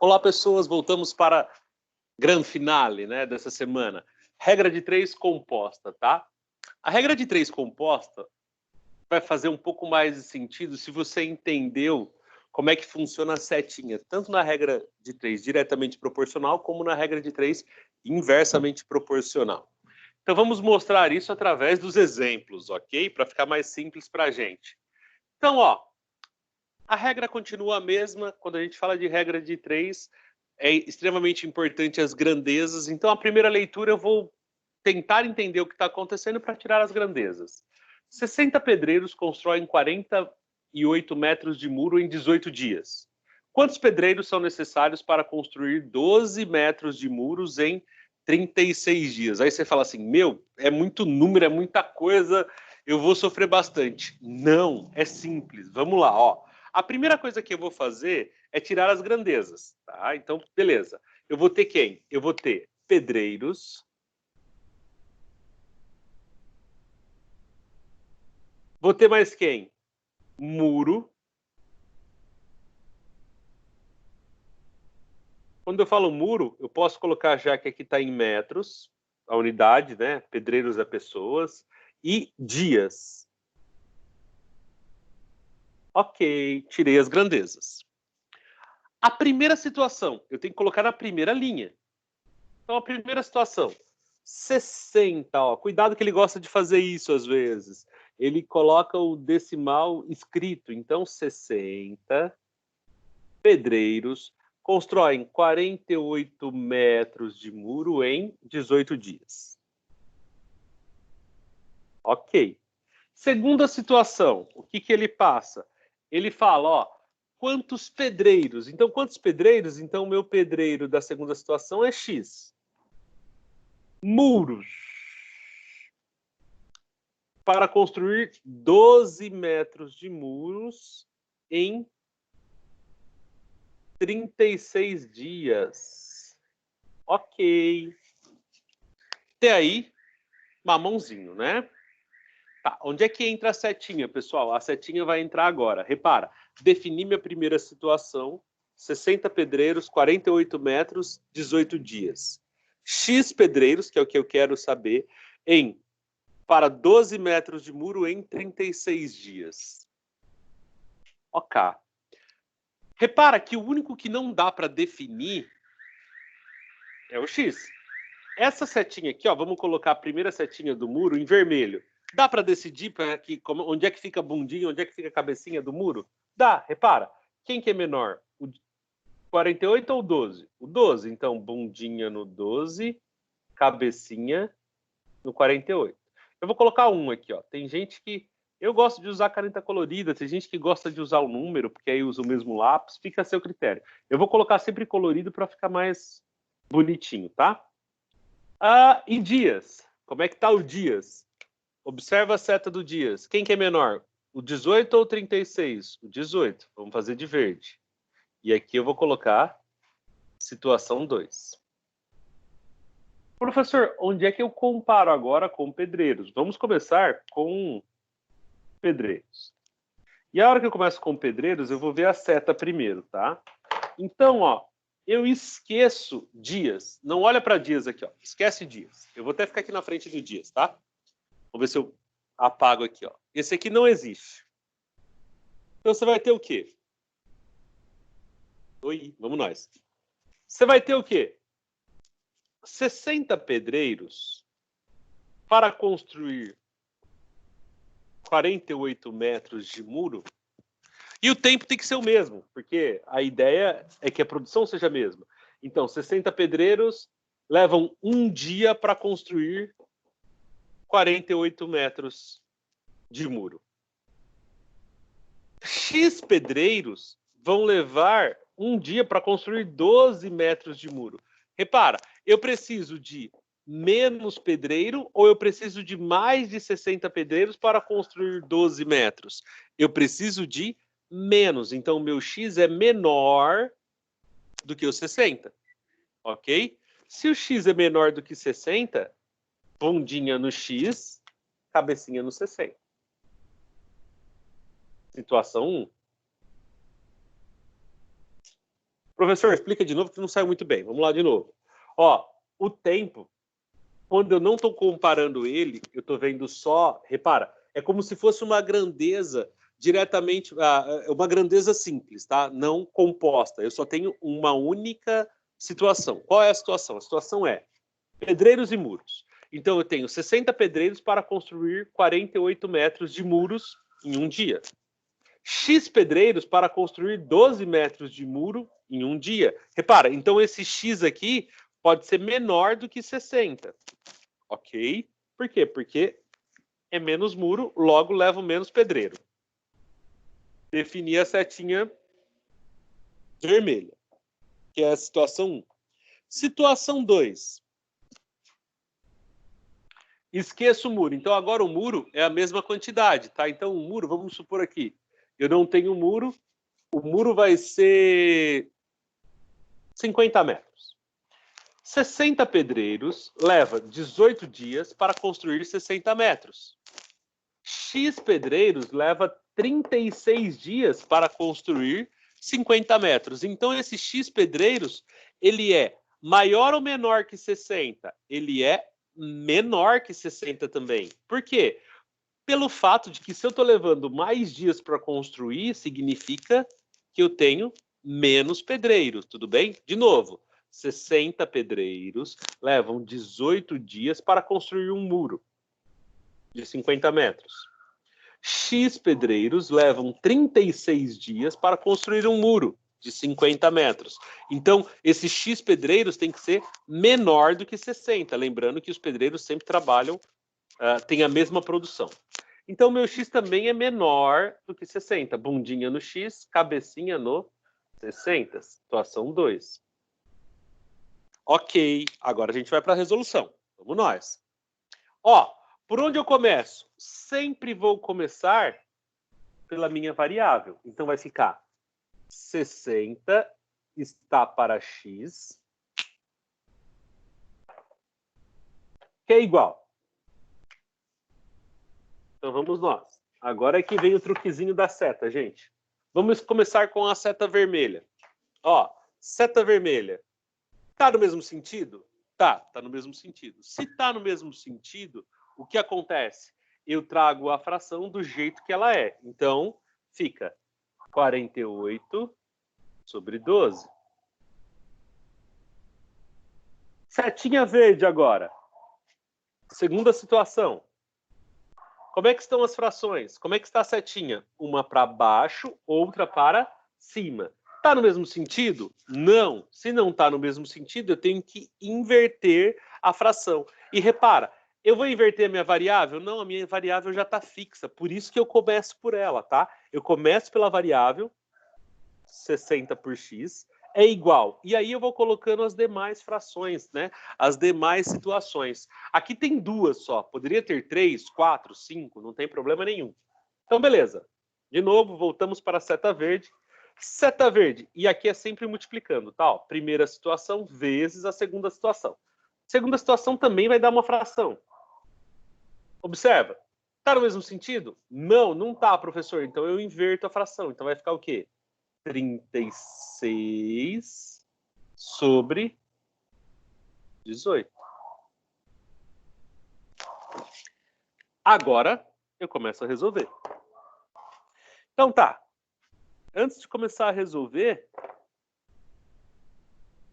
Olá, pessoas. Voltamos para a grande finale, né, dessa semana. Regra de 3 composta, tá? A regra de 3 composta vai fazer um pouco mais de sentido se você entendeu como é que funciona a setinha, tanto na regra de 3 diretamente proporcional, como na regra de 3 inversamente proporcional. Então, vamos mostrar isso através dos exemplos, ok? Para ficar mais simples para a gente. Então, ó, a regra continua a mesma. Quando a gente fala de regra de 3, é extremamente importante as grandezas. Então, a primeira leitura eu vou tentar entender o que está acontecendo para tirar as grandezas. 60 pedreiros constroem 48 metros de muro em 18 dias. Quantos pedreiros são necessários para construir 12 metros de muros em 36 dias? Aí você fala assim, meu, é muito número, é muita coisa, eu vou sofrer bastante. Não, é simples. Vamos lá, ó. A primeira coisa que eu vou fazer é tirar as grandezas, tá? Então, beleza. Eu vou ter quem? Eu vou ter pedreiros. Vou ter mais quem? Muro. Quando eu falo muro, eu posso colocar já que aqui está em metros, a unidade, né? Pedreiros é pessoas. E dias. Ok, tirei as grandezas. A primeira situação, eu tenho que colocar na primeira linha. Então, a primeira situação, 60, ó, cuidado que ele gosta de fazer isso às vezes. Ele coloca o decimal escrito. Então, 60 pedreiros constroem 48 metros de muro em 18 dias. Ok. Segunda situação, o que ele passa? Ele fala, ó, quantos pedreiros? Então, quantos pedreiros? Então, o meu pedreiro da segunda situação é X. Muros. Para construir 12 metros de muros em 36 dias. Ok. Até aí, mamãozinho, né? Tá, onde é que entra a setinha, pessoal? A setinha vai entrar agora. Repara, defini minha primeira situação, 60 pedreiros, 48 metros, 18 dias. X pedreiros, que é o que eu quero saber, para 12 metros de muro em 36 dias. Ok. Repara que o único que não dá para definir é o X. Essa setinha aqui, ó, vamos colocar a primeira setinha do muro em vermelho. Dá para decidir onde é que fica a bundinha, onde é que fica a cabecinha do muro? Dá, repara. Quem que é menor? O 48 ou o 12? O 12, então bundinha no 12, cabecinha no 48. Eu vou colocar um aqui, ó. Tem gente que... Eu gosto de usar caneta colorida, tem gente que gosta de usar o número, porque aí usa o mesmo lápis, fica a seu critério. Eu vou colocar sempre colorido para ficar mais bonitinho, tá? E dias? Como é que tá o dias? Observa a seta do dias. Quem que é menor? O 18 ou o 36? O 18. Vamos fazer de verde. E aqui eu vou colocar situação 2. Professor, onde é que eu comparo agora com pedreiros? Vamos começar com pedreiros. E a hora que eu começo com pedreiros, eu vou ver a seta primeiro, tá? Então, ó, eu esqueço dias. Não olha para dias aqui, ó. Esquece dias. Eu vou até ficar aqui na frente do dias, tá? Vamos ver se eu apago aqui, ó. Esse aqui não existe. Então você vai ter o quê? Oi, vamos nós. Você vai ter o quê? 60 pedreiros para construir 48 metros de muro. E o tempo tem que ser o mesmo, porque a ideia é que a produção seja a mesma. Então, 60 pedreiros levam um dia para construir 48 metros de muro. X pedreiros vão levar um dia para construir 12 metros de muro. Repara, eu preciso de menos pedreiro ou eu preciso de mais de 60 pedreiros para construir 12 metros? Eu preciso de menos. Então, o meu X é menor do que o 60. Ok? Se o X é menor do que 60, bundinha no X, cabecinha no 60. Situação 1. Professor, explica de novo que não saiu muito bem. Vamos lá de novo. Ó, o tempo, quando eu não estou comparando ele, eu estou vendo só... Repara, é como se fosse uma grandeza diretamente... uma grandeza simples, tá? Não composta. Eu só tenho uma única situação. Qual é a situação? A situação é pedreiros e muros. Então, eu tenho 60 pedreiros para construir 48 metros de muros em um dia. X pedreiros para construir 12 metros de muro em um dia. Repara, então esse X aqui pode ser menor do que 60. Ok? Por quê? Porque é menos muro, logo levo menos pedreiro. Defini a setinha vermelha, que é a situação 1. Situação 2. Esqueça o muro. Então, agora o muro é a mesma quantidade, tá? Então, o muro, vamos supor aqui, eu não tenho muro, o muro vai ser 50 metros. 60 pedreiros leva 18 dias para construir 60 metros. X pedreiros leva 36 dias para construir 50 metros. Então, esse X pedreiros, ele é maior ou menor que 60? Ele é menor que 60 também. Por quê? Pelo fato de que se eu estou levando mais dias para construir, significa que eu tenho menos pedreiros, tudo bem? De novo, 60 pedreiros levam 18 dias para construir um muro de 50 metros. X pedreiros levam 36 dias para construir um muro de 50 metros. Então, esses X pedreiros tem que ser menor do que 60. Lembrando que os pedreiros sempre trabalham, têm a mesma produção. Então, meu X também é menor do que 60. Bundinha no X, cabecinha no 60. Situação 2. Ok, agora a gente vai para a resolução. Vamos nós. Ó, por onde eu começo? Sempre vou começar pela minha variável. Então, vai ficar 60 está para X, que é igual. Então, vamos nós. Agora é que vem o truquezinho da seta, gente. Vamos começar com a seta vermelha. Ó, seta vermelha. Tá no mesmo sentido? Tá no mesmo sentido. Se tá no mesmo sentido, o que acontece? Eu trago a fração do jeito que ela é. Então, fica 48 sobre 12. Setinha verde agora. Segunda situação. Como é que estão as frações? Como é que está a setinha? Uma para baixo, outra para cima. Está no mesmo sentido? Não. Se não está no mesmo sentido, eu tenho que inverter a fração. E repara, eu vou inverter a minha variável? Não, a minha variável já está fixa. Por isso que eu começo por ela, tá? Eu começo pela variável 60 por x é igual. E aí eu vou colocando as demais frações, né? As demais situações. Aqui tem duas só. Poderia ter 3, 4, 5, não tem problema nenhum. Então, beleza. De novo, voltamos para a seta verde. Seta verde. E aqui é sempre multiplicando, tá? Ó, primeira situação vezes a segunda situação. Segunda situação também vai dar uma fração. Observa. Tá no mesmo sentido? Não, não tá, professor. Então eu inverto a fração. Então vai ficar o quê? 36 sobre 18. Agora eu começo a resolver. Então tá. Antes de começar a resolver,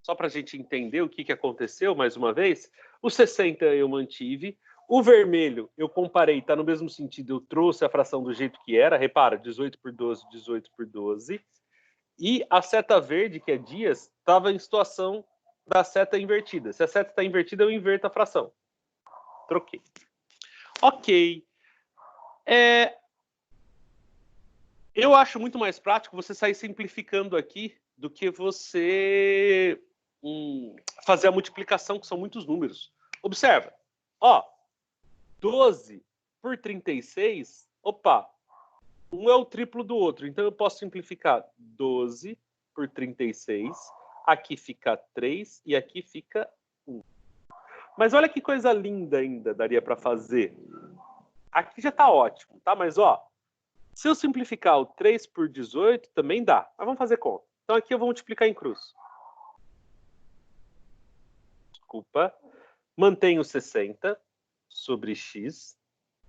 só para a gente entender o que aconteceu mais uma vez, o 60 eu mantive, o vermelho eu comparei, está no mesmo sentido, eu trouxe a fração do jeito que era, repara, 18 por 12, 18 por 12. E a seta verde, que é dias, estava em situação da seta invertida. Se a seta está invertida, eu inverto a fração. Troquei. Ok. Eu acho muito mais prático você sair simplificando aqui do que você fazer a multiplicação, que são muitos números. Observa. Ó, 12 por 36, opa, um é o triplo do outro. Então, eu posso simplificar 12 por 36. Aqui fica 3 e aqui fica 1. Mas olha que coisa linda ainda daria para fazer. Aqui já está ótimo, tá? Mas, ó, se eu simplificar o 3 por 18, também dá. Mas vamos fazer conta. Então aqui eu vou multiplicar em cruz. Desculpa. Mantenho 60 sobre x.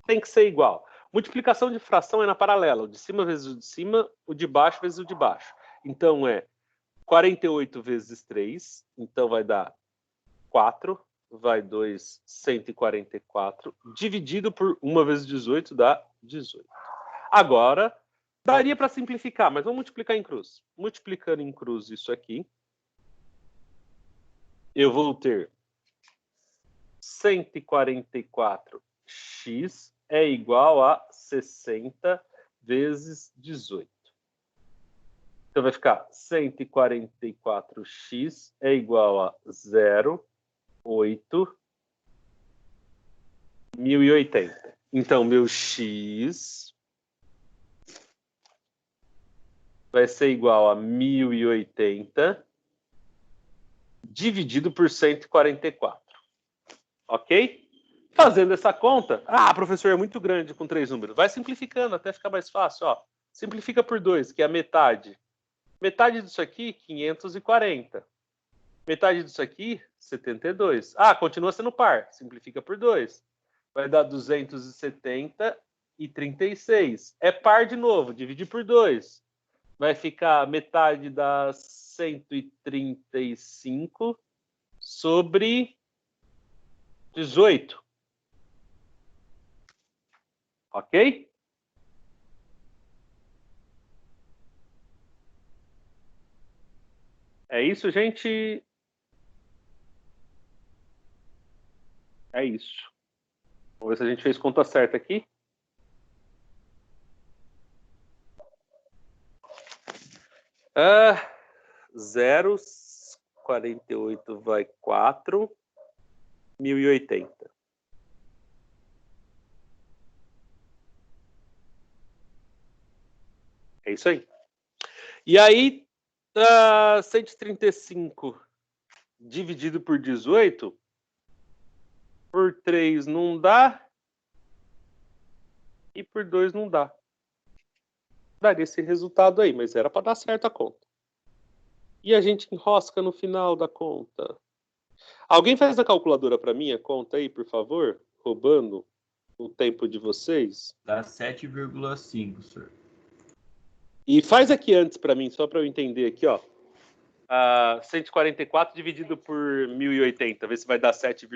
Tem que ser igual. Multiplicação de fração é na paralela. O de cima vezes o de cima, o de baixo vezes o de baixo. Então é 48 vezes 3. Então vai dar 4. Vai 2, 144. Dividido por 1 vezes 18 dá 18. Agora, daria para simplificar, mas vamos multiplicar em cruz. Multiplicando em cruz isso aqui, eu vou ter 144x é igual a 60 vezes 18. Então vai ficar 144x é igual a 0,8.080. Então, meu x vai ser igual a 1.080 dividido por 144. Ok? Fazendo essa conta... Ah, professor, é muito grande com 3 números. Vai simplificando até ficar mais fácil. Ó. Simplifica por 2, que é a metade. Metade disso aqui, 540. Metade disso aqui, 72. Ah, continua sendo par. Simplifica por 2. Vai dar 270 e 36. É par de novo. Dividir por 2. Vai ficar metade das 135 sobre 18. Ok? É isso, gente? É isso. Vamos ver se a gente fez conta certa aqui. Zeros, 48 vai 4, 1080. É isso aí. E aí, 135 dividido por 18, por 3 não dá, e por 2 não dá. Daria esse resultado aí, mas era para dar certo a conta. E a gente enrosca no final da conta. Alguém faz a calculadora para mim, a conta aí, por favor? Roubando o tempo de vocês. Dá 7,5, senhor. E faz aqui antes para mim, só para eu entender aqui, ó. 144 dividido por 1080, vê se vai dar 7,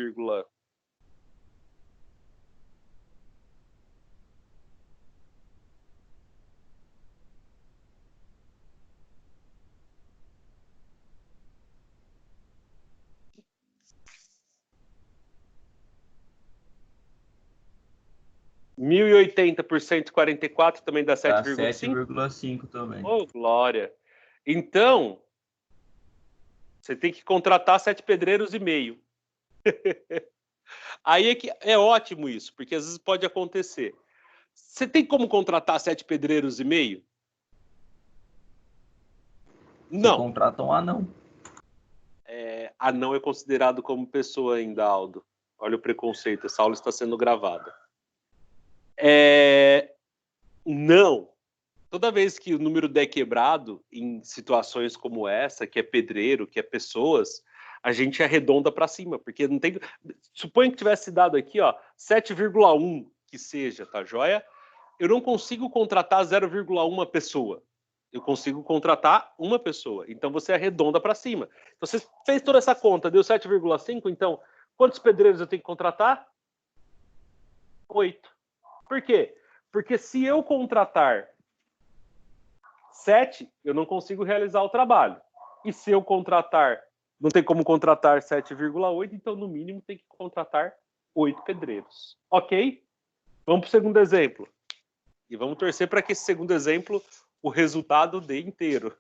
1080 por 144 também dá 7,5? Dá 7,5 também. Oh, glória. Então, você tem que contratar 7 pedreiros e meio. Aí é que é ótimo isso, porque às vezes pode acontecer. Você tem como contratar 7 pedreiros e meio? Não. Você contrata um anão. Anão é considerado como pessoa ainda, Aldo. Olha o preconceito, essa aula está sendo gravada. Não. Toda vez que o número der quebrado em situações como essa, que é pedreiro, que é pessoas, a gente arredonda para cima, porque não tem... Suponha que tivesse dado aqui, ó, 7,1 que seja, tá joia? Eu não consigo contratar 0,1 pessoa. Eu consigo contratar uma pessoa. Então você arredonda para cima. Você fez toda essa conta, deu 7,5, então quantos pedreiros eu tenho que contratar? 8. Por quê? Porque se eu contratar 7, eu não consigo realizar o trabalho. E se eu contratar, não tem como contratar 7,8, então no mínimo tem que contratar 8 pedreiros. Ok? Vamos para o segundo exemplo. E vamos torcer para que esse segundo exemplo, o resultado dê inteiro.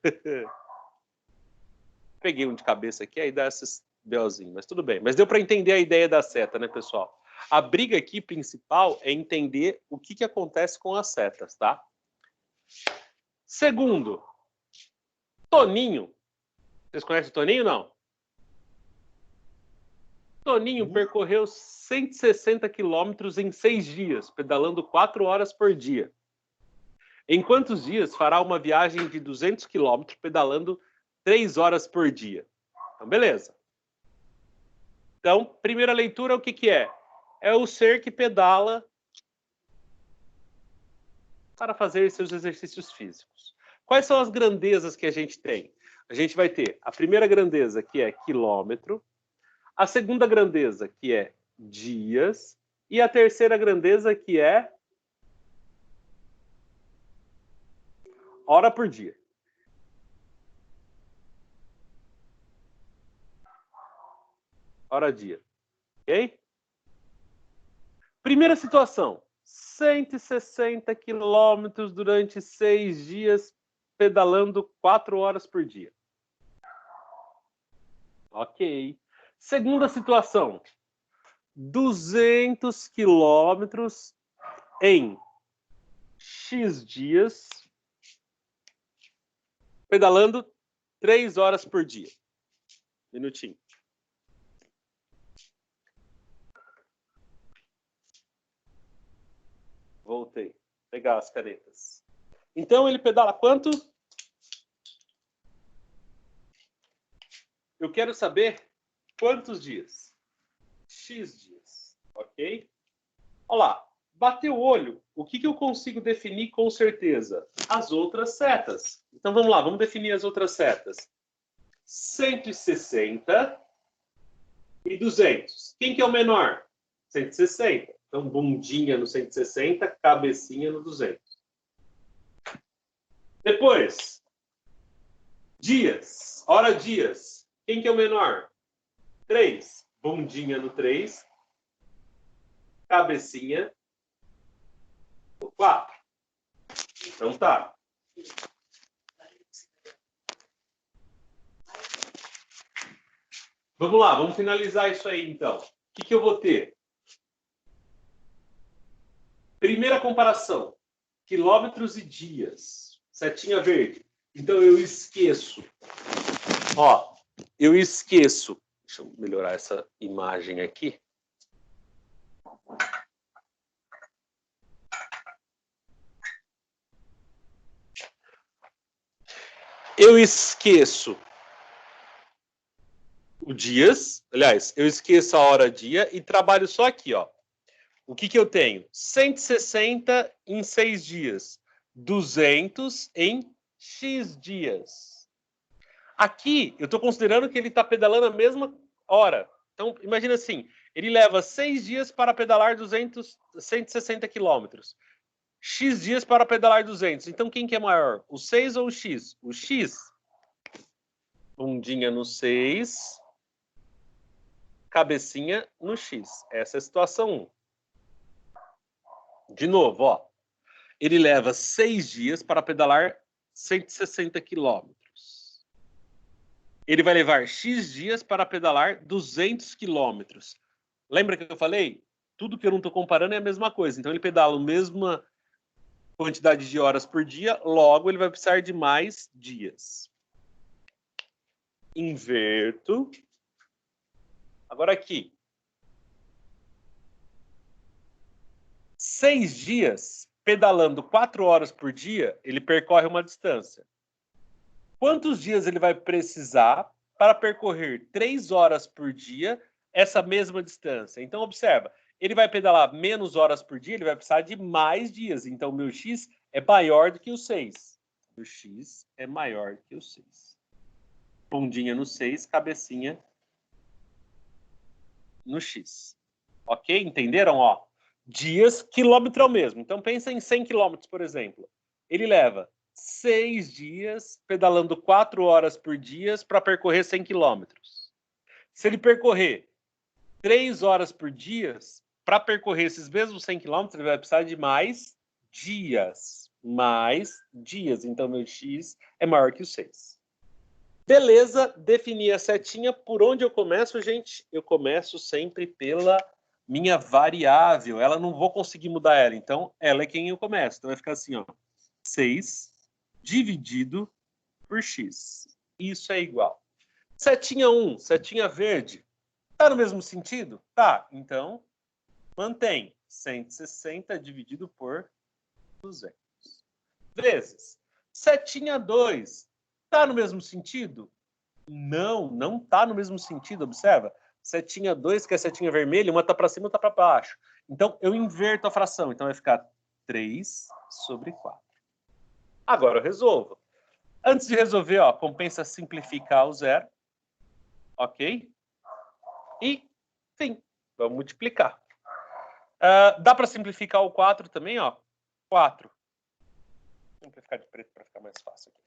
Peguei um de cabeça aqui, aí dá esses belzinhos, mas tudo bem. Mas deu para entender a ideia da seta, né, pessoal? A briga aqui principal é entender o que acontece com as setas, tá? Segundo, Toninho. Vocês conhecem o Toninho, não? Toninho percorreu 160 quilômetros em 6 dias, pedalando 4 horas por dia. Em quantos dias fará uma viagem de 200 quilômetros pedalando 3 horas por dia. Então, beleza. Então, primeira leitura, o que que é? É o ser que pedala para fazer seus exercícios físicos. Quais são as grandezas que a gente tem? A gente vai ter a primeira grandeza, que é quilômetro, a segunda grandeza, que é dias, e a terceira grandeza, que é hora por dia. Hora-dia. Ok? Primeira situação. 160 quilômetros durante 6 dias, pedalando 4 horas por dia. Ok. Segunda situação. 200 quilômetros em X dias, pedalando 3 horas por dia. Minutinho. Voltei. Pegar as canetas. Então, ele pedala quanto? Eu quero saber quantos dias. X dias. Ok? Olha lá. Bateu o olho. O que eu consigo definir com certeza? As outras setas. Então, vamos lá. Vamos definir as outras setas. 160 e 200. Quem que é o menor? 160. Então, bundinha no 160, cabecinha no 200. Depois, dias. Hora dias. Quem que é o menor? 3. Bundinha no 3. Cabecinha no 4. Então tá. Vamos lá, vamos finalizar isso aí então. O que eu vou ter? Primeira comparação. Quilômetros e dias. Setinha verde. Então eu esqueço. Ó, eu esqueço. Deixa eu melhorar essa imagem aqui. Eu esqueço o dias. Aliás, eu esqueço a hora-dia e trabalho só aqui, ó. O que eu tenho? 160 em 6 dias. 200 em X dias. Aqui, eu estou considerando que ele está pedalando a mesma hora. Então, imagina assim, ele leva 6 dias para pedalar 160 quilômetros. X dias para pedalar 200. Então, quem que é maior? O 6 ou o X? O X. Bundinha no 6. Cabecinha no X. Essa é a situação 1. De novo, ó. Ele leva 6 dias para pedalar 160 quilômetros. Ele vai levar X dias para pedalar 200 quilômetros. Lembra que eu falei? Tudo que eu não estou comparando é a mesma coisa. Então, ele pedala a mesma quantidade de horas por dia, logo ele vai precisar de mais dias. Inverto. Agora aqui. 6 dias, pedalando 4 horas por dia, ele percorre uma distância. Quantos dias ele vai precisar para percorrer 3 horas por dia essa mesma distância? Então, observa, ele vai pedalar menos horas por dia, ele vai precisar de mais dias. Então, o meu X é maior do que o 6. O X é maior que o 6. Bundinha no 6, cabecinha no X. Ok? Entenderam? Ó, dias, quilômetro é o mesmo. Então, pensa em 100 quilômetros, por exemplo. Ele leva 6 dias pedalando 4 horas por dia para percorrer 100 quilômetros. Se ele percorrer 3 horas por dia, para percorrer esses mesmos 100 quilômetros, ele vai precisar de mais dias. Mais dias. Então, meu X é maior que o 6. Beleza, defini a setinha. Por onde eu começo, gente? Eu começo sempre pela minha variável. Ela não vou conseguir mudar ela. Então, ela é quem eu começo. Então, vai ficar assim, ó. 6 dividido por x. Isso é igual. Setinha 1, setinha verde. Tá no mesmo sentido? Tá. Então, mantém. 160 dividido por 200. Vezes. Setinha 2. Tá no mesmo sentido? Não, não tá no mesmo sentido, observa. Setinha 2, que é a setinha vermelha, uma tá para cima e outra para baixo. Então, eu inverto a fração. Então, vai ficar 3 sobre 4. Agora eu resolvo. Antes de resolver, ó, compensa simplificar o zero. Ok? E, sim, vamos multiplicar. Dá para simplificar o 4 também, ó. 4. Vou simplificar de preto para ficar mais fácil aqui.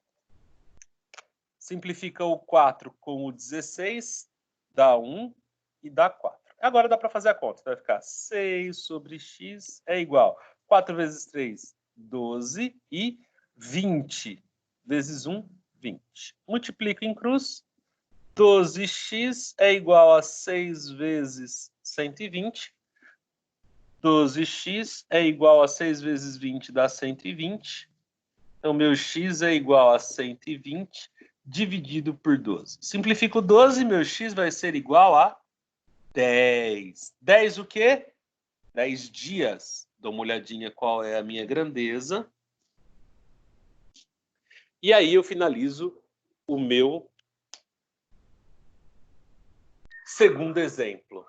Simplifica o 4 com o 16, dá 1 e dá 4. Agora dá para fazer a conta. Então vai ficar 6 sobre x é igual. 4 vezes 3, 12 e 20 vezes 1, 20. Multiplico em cruz. 12x é igual a 6 vezes 120. 12x é igual a 6 vezes 20 dá 120. Então, meu x é igual a 120 dividido por 12. Simplifico 12, meu x vai ser igual a 10. 10 o quê? 10 dias. Dou uma olhadinha qual é a minha grandeza. E aí eu finalizo o meu segundo exemplo.